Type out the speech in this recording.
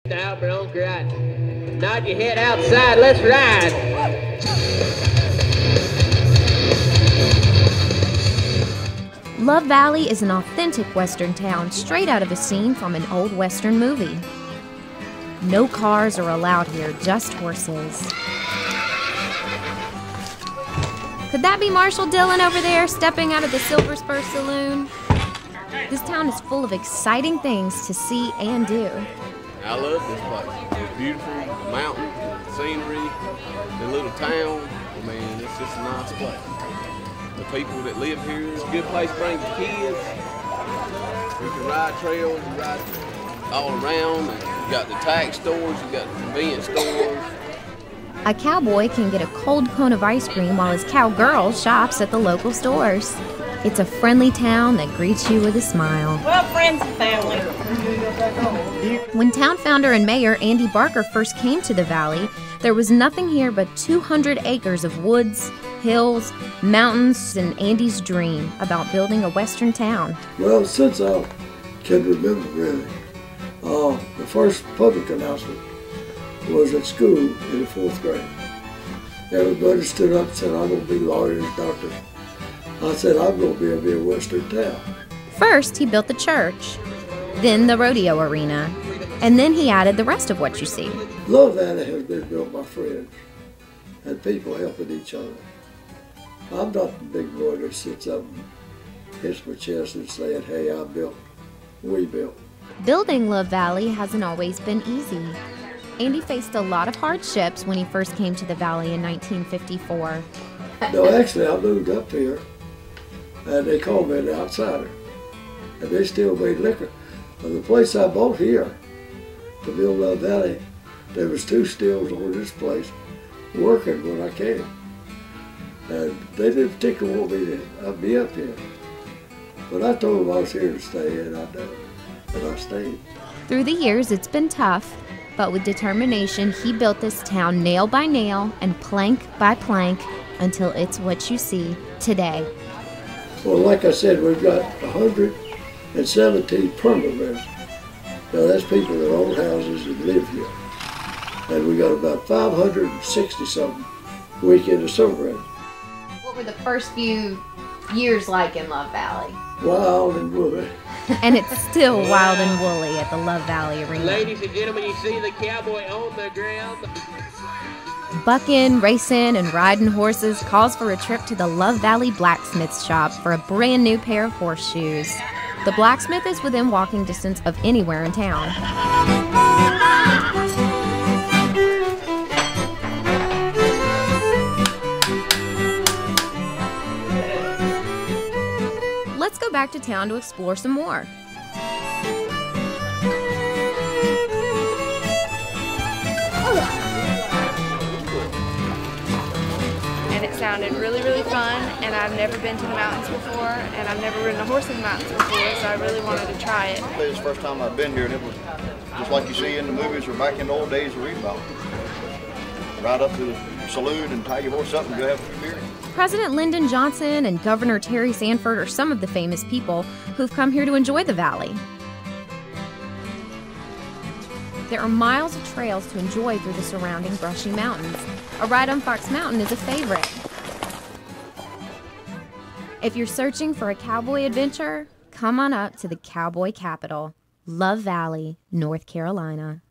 Now, Bronx, right. Nod your head outside, let's ride. Love Valley is an authentic Western town straight out of a scene from an old Western movie. No cars are allowed here, just horses. Could that be Marshall Dillon over there, stepping out of the Silver Spur Saloon? This town is full of exciting things to see and do. I love this place. It's beautiful, the mountain, the scenery, the little town. I mean, it's just a nice place. The people that live here, it's a good place to bring the kids. We can ride trails, and ride all around. And you got the tax stores, you got the convenience stores. A cowboy can get a cold cone of ice cream while his cowgirl shops at the local stores. It's a friendly town that greets you with a smile. Well, friends and family. When town founder and mayor Andy Barker first came to the valley, there was nothing here but 200 acres of woods, hills, mountains, and Andy's dream about building a western town. Well, since I can remember really, the first public announcement was at school in the 4th grade. Everybody stood up and said, I'm going to be lawyers, doctors. I said, I'm going to be a western town. First, he built the church, then the rodeo arena, and then he added the rest of what you see. Love Valley has been built by friends and people helping each other. I'm not the big boy that sits up and hits my chest and saying, hey, I built, we built. Building Love Valley hasn't always been easy. Andy faced a lot of hardships when he first came to the valley in 1954. No, actually, I moved up here, and they called me an outsider, and they still made liquor. But the place I bought here to build Love Valley, there was 2 stills on this place working when I came. And they didn't particularly want me to be up here. But I told them I was here to stay, and I did, and I stayed. Through the years, it's been tough, but with determination, he built this town nail by nail and plank by plank until it's what you see today. Well, like I said, we've got 117 permanent residents. Now, that's people that own houses and live here. And we got about 560-something weekend of summer residents. What were the first few years like in Love Valley? Wild and woolly. And it's still wild and woolly at the Love Valley Arena. Ladies and gentlemen, you see the cowboy on the ground. Bucking, racing, and riding horses calls for a trip to the Love Valley Blacksmith Shop for a brand new pair of horseshoes. The blacksmith is within walking distance of anywhere in town. Let's go back to town to explore some more. And it sounded really, really fun, and I've never been to the mountains before, and I've never ridden a horse in the mountains before, so I really wanted to try it. This is the first time I've been here, and it was just like you see in the movies or back in the old days we read about. Ride up to the saloon and tie your horse up and go have a few beers. President Lyndon Johnson and Governor Terry Sanford are some of the famous people who've come here to enjoy the valley. There are miles of trails to enjoy through the surrounding brushy mountains. A ride on Fox Mountain is a favorite. If you're searching for a cowboy adventure, come on up to the cowboy capital, Love Valley, North Carolina.